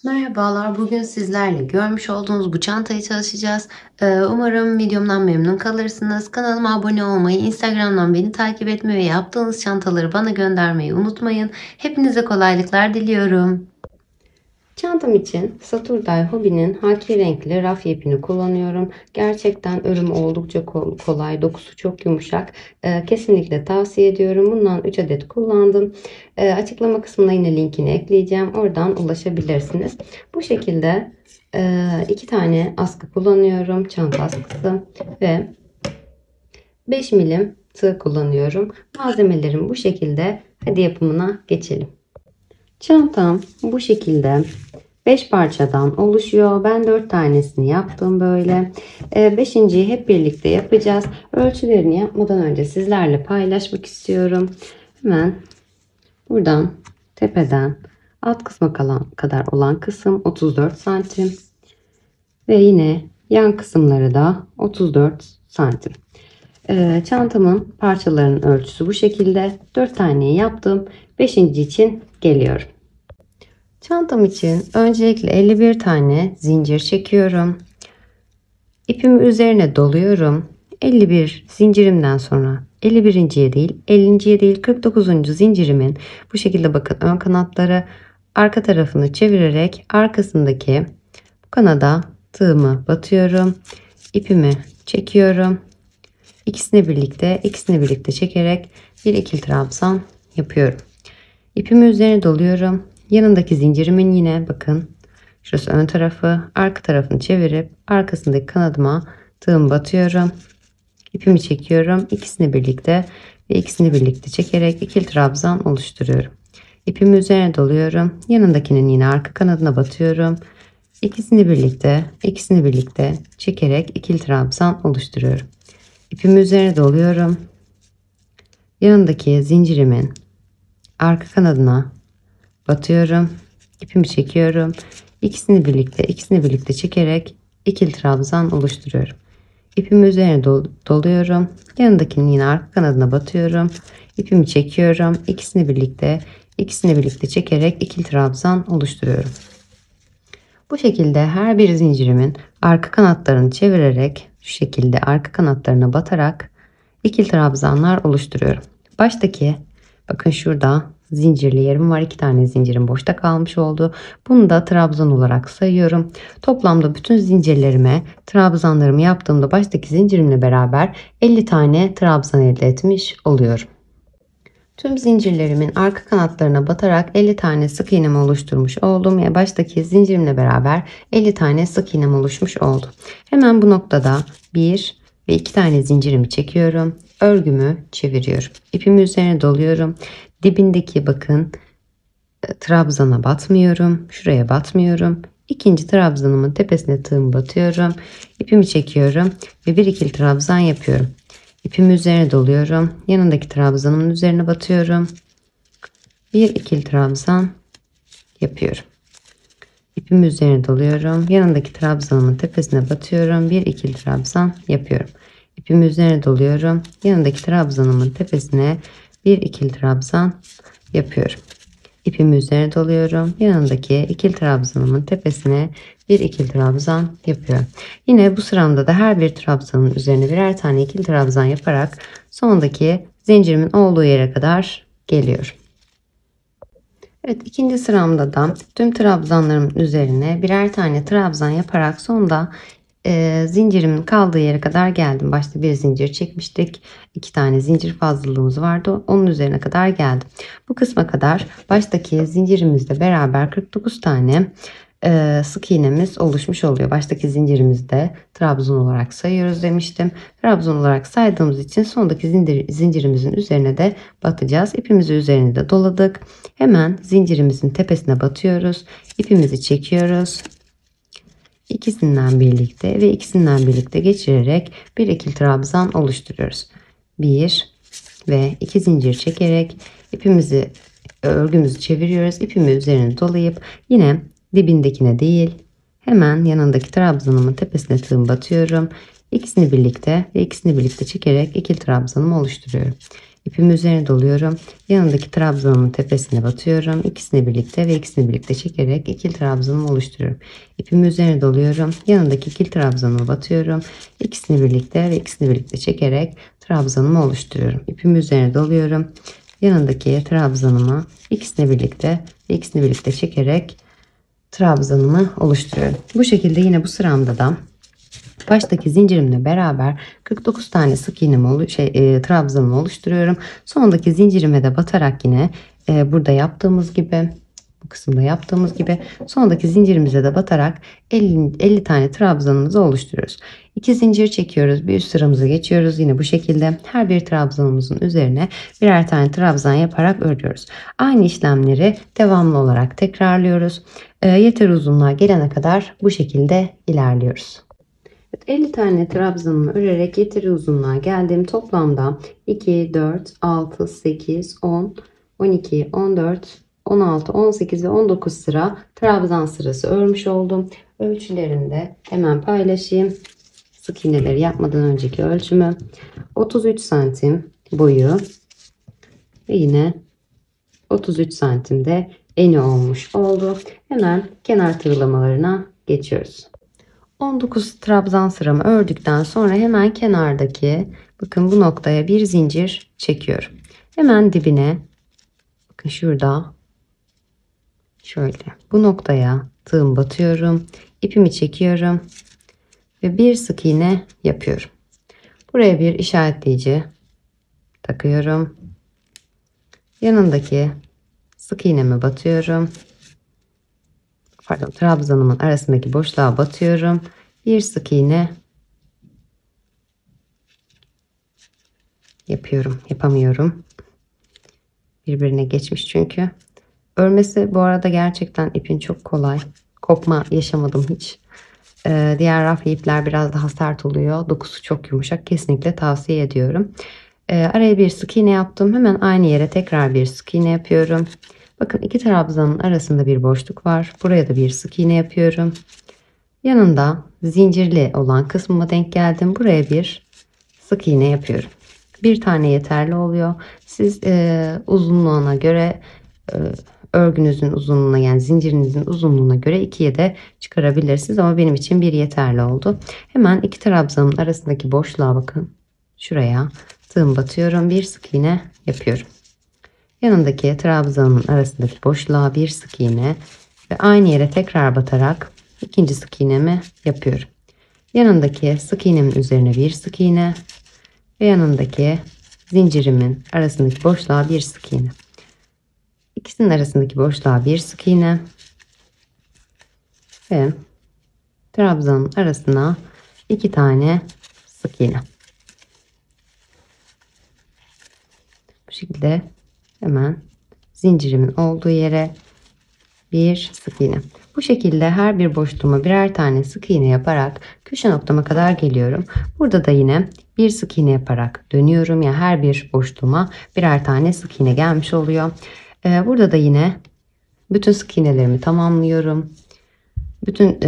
Merhabalar, bugün sizlerle görmüş olduğunuz bu çantayı çalışacağız. Umarım videomdan memnun kalırsınız. Kanalıma abone olmayı, Instagram'dan beni takip etmeyi ve yaptığınız çantaları bana göndermeyi unutmayın. Hepinize kolaylıklar diliyorum. Çantam için Saturday Hobby'nin haki renkli raf ipini kullanıyorum. Gerçekten örümü oldukça kolay, dokusu çok yumuşak. Kesinlikle tavsiye ediyorum. Bundan 3 adet kullandım. Açıklama kısmına yine linkini ekleyeceğim. Oradan ulaşabilirsiniz. Bu şekilde 2 tane askı kullanıyorum. Çanta askısı ve 5 milim tığ kullanıyorum. Malzemelerim bu şekilde. Hadi yapımına geçelim. Çantam bu şekilde 5 parçadan oluşuyor. Ben 4 tanesini yaptım böyle. 5.'yi hep birlikte yapacağız. Ölçülerini yapmadan önce sizlerle paylaşmak istiyorum. Hemen buradan tepeden alt kısma kadar olan kısım 34 santim. Ve yine yan kısımları da 34 santim. Çantamın parçalarının ölçüsü bu şekilde. 4 taneyi yaptım. 5. için geliyorum. Çantam için öncelikle 51 tane zincir çekiyorum. İpimi üzerine doluyorum. 51 zincirimden sonra 51.'ye değil 50.'ye değil 49. zincirimin bu şekilde bakın ön kanatları arka tarafını çevirerek arkasındaki bu kanada tığımı batıyorum. İpimi çekiyorum. İkisini birlikte çekerek bir ikili trabzan yapıyorum. İpimi üzerine doluyorum. Yanındaki zincirimin yine bakın şurası ön tarafı, arka tarafını çevirip arkasındaki kanadıma tığımı batıyorum. İpimi çekiyorum. İkisini birlikte çekerek ikili trabzan oluşturuyorum. İpimi üzerine doluyorum. Yanındakinin yine arka kanadına batıyorum. İkisini birlikte çekerek ikili trabzan oluşturuyorum. İpimi üzerine doluyorum. Yanındaki zincirimin arka kanadına batıyorum. İpimi çekiyorum. İkisini birlikte çekerek ikili trabzan oluşturuyorum. İpimi üzerine doluyorum. Yanındakinin yine arka kanadına batıyorum. İpimi çekiyorum. İkisini birlikte çekerek ikili trabzan oluşturuyorum. Bu şekilde her bir zincirimin arka kanatlarını çevirerek şu şekilde arka kanatlarına batarak ikili trabzanlar oluşturuyorum. Baştaki bakın şurada zincirli yerim var. 2 tane zincirim boşta kalmış oldu. Bunu da trabzan olarak sayıyorum. Toplamda bütün zincirlerime trabzanlarımı yaptığımda baştaki zincirimle beraber 50 tane trabzan elde etmiş oluyorum. Tüm zincirlerimin arka kanatlarına batarak 50 tane sık iğnemi oluşturmuş oldum. Ya baştaki zincirimle beraber 50 tane sık iğnem oluşmuş oldu. Hemen bu noktada 1 ve 2 tane zincirimi çekiyorum. Örgümü çeviriyorum. İpimi üzerine doluyorum. Dibindeki bakın trabzana batmıyorum. Şuraya batmıyorum. İkinci trabzanımın tepesine tığımı batıyorum. İpimi çekiyorum ve bir ikili trabzan yapıyorum. İpimi üzerine doluyorum. Yanındaki trabzanımın üzerine batıyorum. Bir ikili trabzan yapıyorum. İpimi üzerine doluyorum. Yanındaki trabzanımın tepesine batıyorum. Bir ikili trabzan yapıyorum. İpimi üzerine doluyorum. Yanındaki trabzanımın tepesine bir ikili trabzan yapıyorum. İpimi üzerine doluyorum. Yanındaki ikili trabzanımın tepesine bir ikili trabzan yapıyorum. Yine bu sıramda da her bir trabzanın üzerine birer tane ikili trabzan yaparak sondaki zincirimin olduğu yere kadar geliyorum. Evet, ikinci sıramda da tüm trabzanlarımın üzerine birer tane trabzan yaparak sonda zincirimin kaldığı yere kadar geldim. Başta bir zincir çekmiştik. 2 tane zincir fazlalığımız vardı. Onun üzerine kadar geldim. Bu kısma kadar baştaki zincirimizle beraber 49 tane sık iğnemiz oluşmuş oluyor. Baştaki zincirimizde trabzan olarak sayıyoruz demiştim. Trabzan olarak saydığımız için sondaki zincirimizin üzerine de batacağız. İpimizi üzerine de doladık. Hemen zincirimizin tepesine batıyoruz. İpimizi çekiyoruz. İkisinden birlikte geçirerek bir ikili trabzan oluşturuyoruz. 1 ve 2 zincir çekerek örgümüzü çeviriyoruz. İpimi üzerine dolayıp yine dibindekine değil hemen yanındaki trabzanımın tepesine tığım batıyorum. İkisini birlikte çekerek ikili trabzanımı oluşturuyorum. İpimi üzerine doluyorum. Yanındaki trabzanımın tepesine batıyorum. İkisini birlikte ve ikisini birlikte çekerek ikili trabzanımı oluşturuyorum. İpimi üzerine doluyorum. Yanındaki ikili trabzanımı batıyorum. İkisini birlikte ve ikisini birlikte çekerek trabzanımı oluşturuyorum. İpimi üzerine doluyorum. Yanındaki trabzanımı ikisini birlikte ve ikisini birlikte çekerek trabzanımı oluşturuyorum. Bu şekilde yine bu sıramda da baştaki zincirimle beraber 49 tane sık iğnemi trabzanımı oluşturuyorum. Sondaki zincirime de batarak yine burada yaptığımız gibi, bu kısımda yaptığımız gibi sondaki zincirimize de batarak 50 tane trabzanımızı oluşturuyoruz. 2 zincir çekiyoruz. Bir üst sıramıza geçiyoruz. Yine bu şekilde her bir trabzanımızın üzerine birer tane trabzan yaparak örüyoruz. Aynı işlemleri devamlı olarak tekrarlıyoruz. Yeter uzunluğa gelene kadar bu şekilde ilerliyoruz. 50 tane trabzanımı örerek yeteri uzunluğa geldim. Toplamda 2, 4, 6, 8, 10, 12, 14, 16, 18 ve 19 sıra trabzan sırası örmüş oldum. Ölçülerini de hemen paylaşayım. Sık iğneleri yapmadan önceki ölçümü 33 santim boyu ve yine 33 santimde eni olmuş oldu. Hemen kenar tığlamalarına geçiyoruz. 19 trabzan sıramı ördükten sonra hemen kenardaki bakın bu noktaya bir zincir çekiyorum. Hemen dibine bakın şurada şöyle bu noktaya tığım batıyorum. İpimi çekiyorum ve bir sık iğne yapıyorum. Buraya bir işaretleyici takıyorum. Yanındaki sık iğnemi batıyorum. Pardon, trabzanımın arasındaki boşluğa batıyorum. Bir sık iğne yapamıyorum. Birbirine geçmiş çünkü. Örmesi bu arada gerçekten ipin çok kolay. Kopma yaşamadım hiç. Diğer rafya ipler biraz daha sert oluyor. Dokusu çok yumuşak. Kesinlikle tavsiye ediyorum. Araya bir sık iğne yaptım. Hemen aynı yere tekrar bir sık iğne yapıyorum. Bakın iki trabzanın arasında bir boşluk var. Buraya da bir sık iğne yapıyorum. Yanında zincirli olan kısmıma denk geldim. Buraya bir sık iğne yapıyorum. Bir tane yeterli oluyor. Siz uzunluğuna göre örgünüzün uzunluğuna yani zincirinizin uzunluğuna göre ikiye de çıkarabilirsiniz. Ama benim için bir yeterli oldu. Hemen iki trabzanın arasındaki boşluğa bakın. Şuraya tığım batıyorum. Bir sık iğne yapıyorum. Yanındaki trabzanın arasındaki boşluğa bir sık iğne ve aynı yere tekrar batarak ikinci sık iğnemi yapıyorum. Yanındaki sık iğnemin üzerine bir sık iğne ve yanındaki zincirimin arasındaki boşluğa bir sık iğne. İkisinin arasındaki boşluğa bir sık iğne ve trabzanın arasına iki tane sık iğne. Bu şekilde hemen zincirimin olduğu yere bir sık iğne. Bu şekilde her bir boşluğuma birer tane sık iğne yaparak köşe noktama kadar geliyorum. Burada da yine bir sık iğne yaparak dönüyorum. Yani her bir boşluğuma birer tane sık iğne gelmiş oluyor. Burada da yine bütün sık iğnelerimi tamamlıyorum. Bütün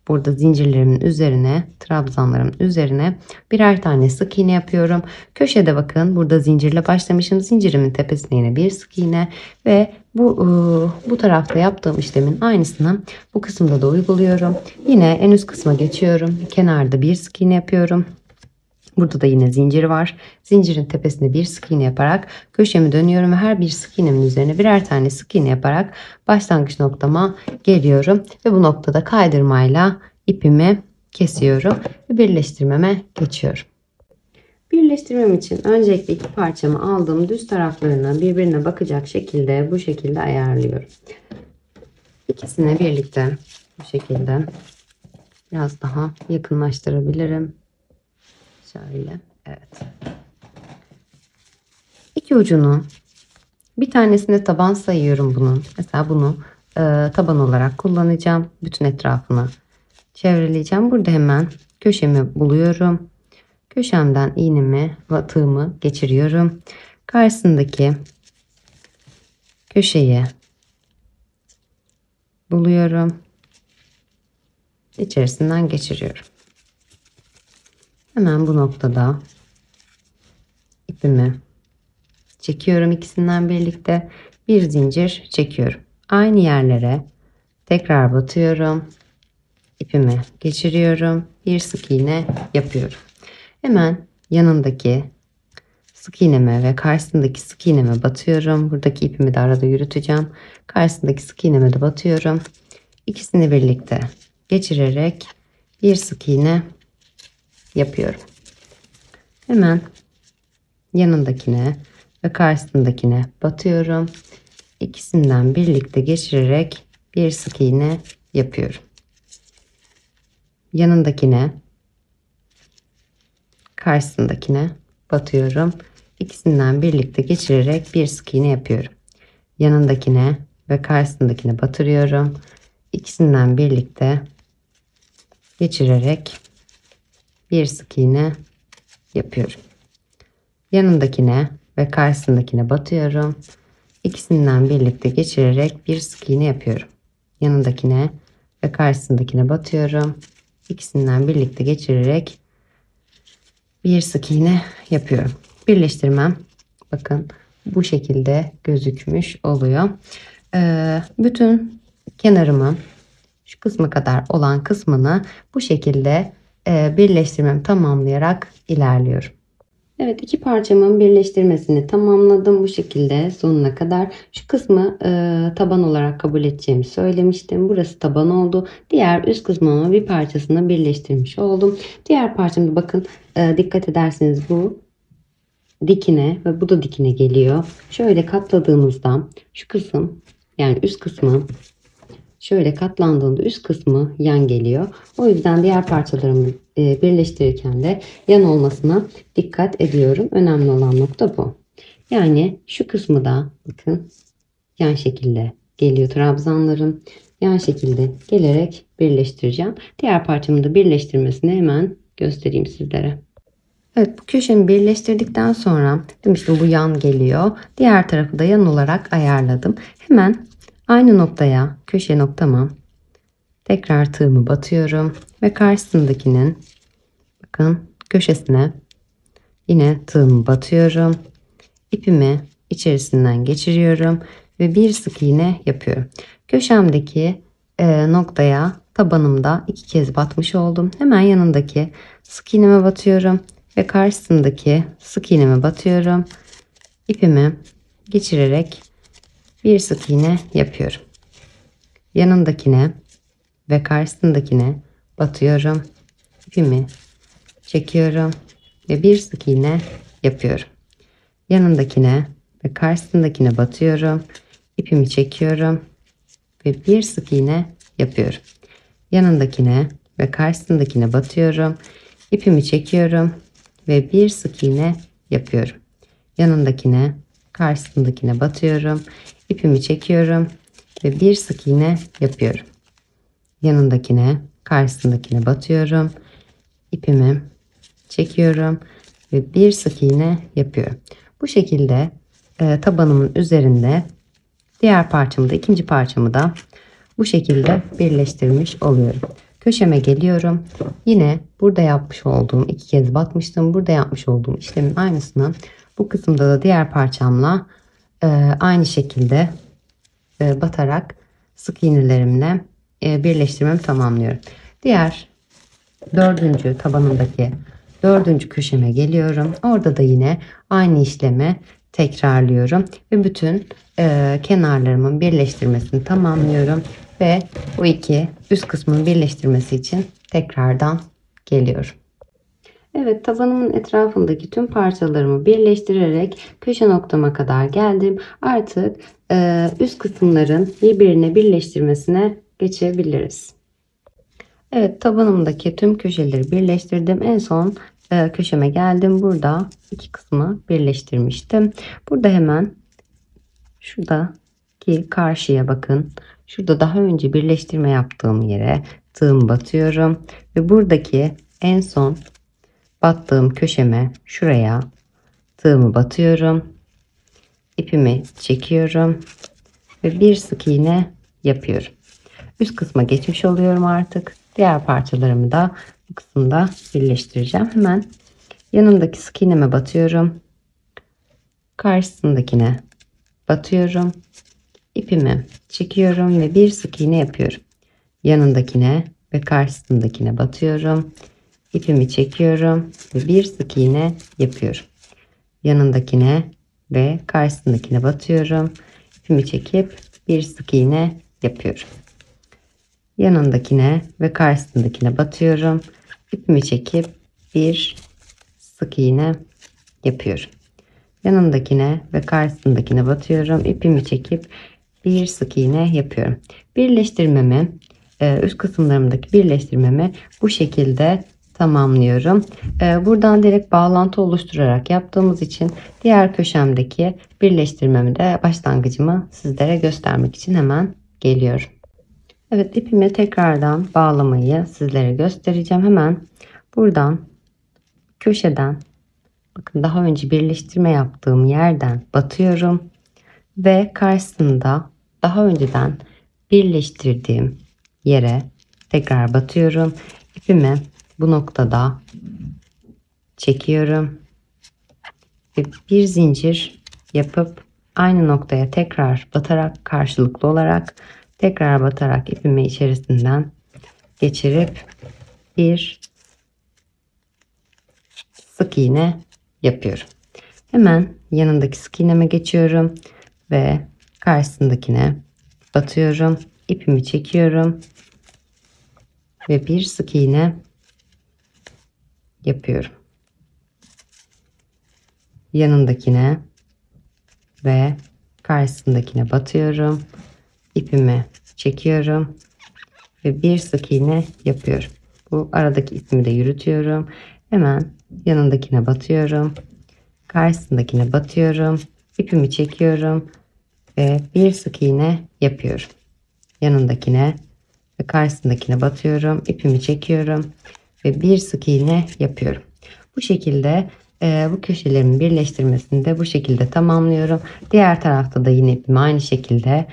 burada zincirlerimin üzerine, trabzanlarımın üzerine birer tane sık iğne yapıyorum. Köşede bakın burada zincirle başlamışım. Zincirimin tepesine yine bir sık iğne ve bu tarafta yaptığım işlemin aynısını bu kısımda da uyguluyorum. Yine en üst kısma geçiyorum. Kenarda bir sık iğne yapıyorum. Burada da yine zincir var. Zincirin tepesine bir sık iğne yaparak köşemi dönüyorum ve her bir sık iğnemin üzerine birer tane sık iğne yaparak başlangıç noktama geliyorum ve bu noktada kaydırmayla ipimi kesiyorum ve birleştirmeme geçiyorum. Birleştirmem için öncelikle iki parçamı aldım. Düz taraflarını birbirine bakacak şekilde bu şekilde ayarlıyorum. İkisini birlikte bu şekilde biraz daha yakınlaştırabilirim. Şöyle. Evet. İki ucunu bir tanesinde taban sayıyorum bunun. Mesela bunu taban olarak kullanacağım. Bütün etrafını çevreleyeceğim. Burada hemen köşemi buluyorum. Köşemden iğnemi ve tığımı geçiriyorum. Karşısındaki köşeyi buluyorum. İçerisinden geçiriyorum. Hemen bu noktada ipimi çekiyorum ikisinden birlikte. Bir zincir çekiyorum. Aynı yerlere tekrar batıyorum. İpimi geçiriyorum. Bir sık iğne yapıyorum. Hemen yanındaki sık iğneme ve karşısındaki sık iğneme batıyorum. Buradaki ipimi de arada yürüteceğim. Karşısındaki sık iğneme de batıyorum. İkisini birlikte geçirerek bir sık iğne yapıyorum. Hemen yanındakine ve karşısındakine batıyorum. İkisinden birlikte geçirerek bir sık iğne yapıyorum. Yanındakine, karşısındakine batıyorum. İkisinden birlikte geçirerek bir sık iğne yapıyorum. Yanındakine ve karşısındakine batırıyorum. İkisinden birlikte geçirerek bir sık iğne yapıyorum. Yanındakine ve karşısındakine batıyorum. İkisinden birlikte geçirerek bir sık iğne yapıyorum. Yanındakine ve karşısındakine batıyorum. İkisinden birlikte geçirerek bir sık iğne yapıyorum. Birleştirmem bakın bu şekilde gözükmüş oluyor. Bütün kenarımı şu kısmı kadar olan kısmını bu şekilde birleştirmemi tamamlayarak ilerliyorum. Evet, iki parçamın birleştirmesini tamamladım bu şekilde sonuna kadar. Şu kısmı taban olarak kabul edeceğimi söylemiştim. Burası taban oldu. Diğer üst kısmımın bir parçasını birleştirmiş oldum. Diğer parçamda bakın dikkat ederseniz bu dikine ve bu da dikine geliyor. Şöyle katladığımızda şu kısım, yani üst kısmı şöyle katlandığında üst kısmı yan geliyor. O yüzden diğer parçalarımı birleştirirken de yan olmasına dikkat ediyorum. Önemli olan nokta bu. Yani şu kısmı da bakın yan şekilde geliyor trabzanlarım. Yan şekilde gelerek birleştireceğim. Diğer parçamı da birleştirmesini hemen göstereyim sizlere. Evet, bu köşemi birleştirdikten sonra demiştim bu yan geliyor. Diğer tarafı da yan olarak ayarladım. Hemen aynı noktaya, köşe noktama tekrar tığımı batıyorum ve karşısındakinin bakın köşesine yine tığımı batıyorum. İpimi içerisinden geçiriyorum ve bir sık iğne yapıyorum. Köşemdeki noktaya tabanımda 2 kez batmış oldum. Hemen yanındaki sık iğneme batıyorum ve karşısındaki sık iğneme batıyorum. İpimi geçirerek bir sık iğne yapıyorum. Yanındakine ve karşısındakine batıyorum. İpimi çekiyorum ve bir sık iğne yapıyorum. Yanındakine ve karşısındakine batıyorum. İpimi çekiyorum ve bir sık iğne yapıyorum. Yanındakine ve karşısındakine batıyorum. İpimi çekiyorum ve bir sık iğne yapıyorum. Yanındakine, karşısındakine batıyorum. İpimi çekiyorum ve bir sık iğne yapıyorum. Yanındakine, karşısındakine batıyorum. İpimi çekiyorum ve bir sık iğne yapıyorum. Bu şekilde tabanımın üzerinde diğer parçamı da ikinci parçamı da bu şekilde birleştirmiş oluyorum. Köşeme geliyorum. Yine burada yapmış olduğum 2 kez batmıştım. Burada yapmış olduğum işlemin aynısını bu kısımda da diğer parçamla aynı şekilde batarak sık iğnelerimle birleştirmemi tamamlıyorum. Diğer dördüncü tabanındaki dördüncü köşeme geliyorum. Orada da yine aynı işlemi tekrarlıyorum ve bütün kenarlarımın birleştirmesini tamamlıyorum ve bu iki üst kısmın birleştirmesi için tekrardan geliyorum. Evet, tabanımın etrafındaki tüm parçalarımı birleştirerek köşe noktama kadar geldim. Artık üst kısımların birbirine birleştirmesine geçebiliriz. Evet, tabanımdaki tüm köşeleri birleştirdim. En son köşeme geldim. Burada iki kısmı birleştirmiştim. Burada hemen şuradaki karşıya bakın. Şurada daha önce birleştirme yaptığım yere tığımı batıyorum. Ve buradaki en son battığım köşeme şuraya tığımı batıyorum. İpimi çekiyorum. Ve bir sık iğne yapıyorum. Üst kısma geçmiş oluyorum artık. Diğer parçalarımı da bu kısımda birleştireceğim. Hemen yanındaki sık iğneme batıyorum. karşısındakine batıyorum. İpimi çekiyorum ve bir sık iğne yapıyorum. Yanındakine ve karşısındakine batıyorum. İpimi çekiyorum ve bir sık iğne yapıyorum. Yanındakine ve karşısındakine batıyorum. İpimi çekip bir sık iğne yapıyorum. Yanındakine ve karşısındakine batıyorum. İpimi çekip bir sık iğne yapıyorum. Yanındakine ve karşısındakine batıyorum. İpimi çekip bir sık iğne yapıyorum. Birleştirmemi, üst kısımlarımdaki birleştirmemi bu şekilde tamamlıyorum. Buradan direkt bağlantı oluşturarak yaptığımız için diğer köşemdeki birleştirmemi de başlangıcımı sizlere göstermek için hemen geliyorum. Evet, ipimi tekrardan bağlamayı sizlere göstereceğim. Hemen buradan köşeden, bakın daha önce birleştirme yaptığım yerden batıyorum ve karşısında daha önceden birleştirdiğim yere tekrar batıyorum. İpimi bu noktada çekiyorum ve bir zincir yapıp aynı noktaya tekrar batarak, karşılıklı olarak tekrar batarak ipimi içerisinden geçirip bir sık iğne yapıyorum. Hemen yanındaki sık iğneme geçiyorum ve karşısındakine batıyorum. İpimi çekiyorum ve bir sık iğne yapıyorum. Yanındakine ve karşısındakine batıyorum. İpimi çekiyorum ve bir sık iğne yapıyorum. Bu aradaki ipimi de yürütüyorum. Hemen yanındakine batıyorum. Karşısındakine batıyorum. İpimi çekiyorum ve bir sık iğne yapıyorum. Yanındakine ve karşısındakine batıyorum. İpimi çekiyorum ve bir sık iğne yapıyorum. Bu şekilde bu köşelerimin birleştirmesini de bu şekilde tamamlıyorum. Diğer tarafta da yine ipimi aynı şekilde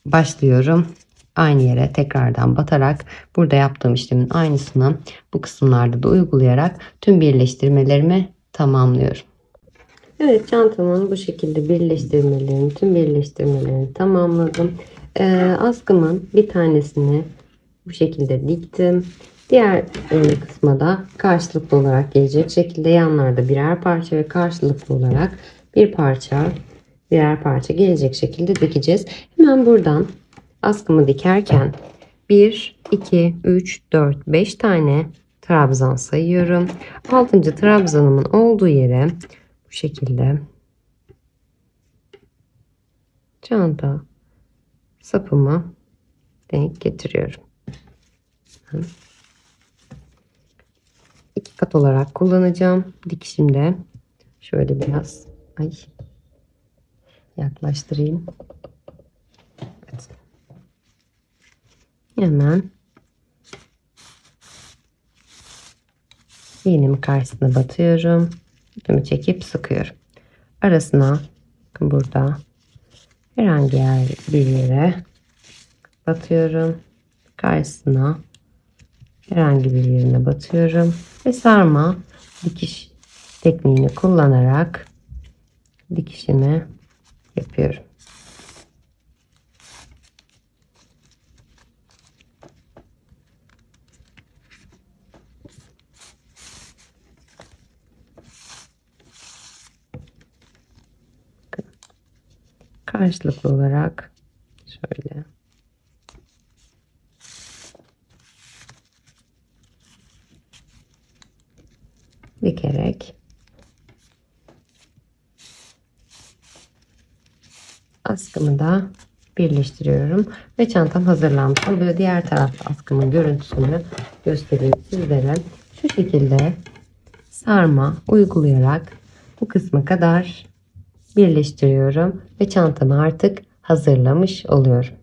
başlıyorum. Aynı yere tekrardan batarak burada yaptığım işlemin aynısını bu kısımlarda da uygulayarak tüm birleştirmelerimi tamamlıyorum. Evet, çantamın bu şekilde tüm birleştirmelerini tamamladım. Askımın bir tanesini bu şekilde diktim. Diğer kısma da karşılıklı olarak gelecek şekilde yanlarda birer parça ve karşılıklı olarak birer parça gelecek şekilde dikeceğiz. Hemen buradan askımı dikerken 1, 2, 3, 4, 5 tane trabzan sayıyorum. 6. trabzanımın olduğu yere bu şekilde çanta sapımı denk getiriyorum. 2 kat olarak kullanacağım. Dikişimde şöyle biraz yaklaştırayım. Evet. Hemen iğnemin karşısına batıyorum. İpimi çekip sıkıyorum. Arasına, bakın burada herhangi bir yere batıyorum. Karşısına herhangi bir yerine batıyorum ve sarma dikiş tekniğini kullanarak dikişimi yapıyorum. Karşılıklı olarak şöyle dikerek askımı da birleştiriyorum ve çantam hazırlanmış oluyor. Diğer tarafta askımın görüntüsünü göstereyim sizlere. Şu şekilde sarma uygulayarak bu kısma kadar birleştiriyorum ve çantamı artık hazırlamış oluyorum.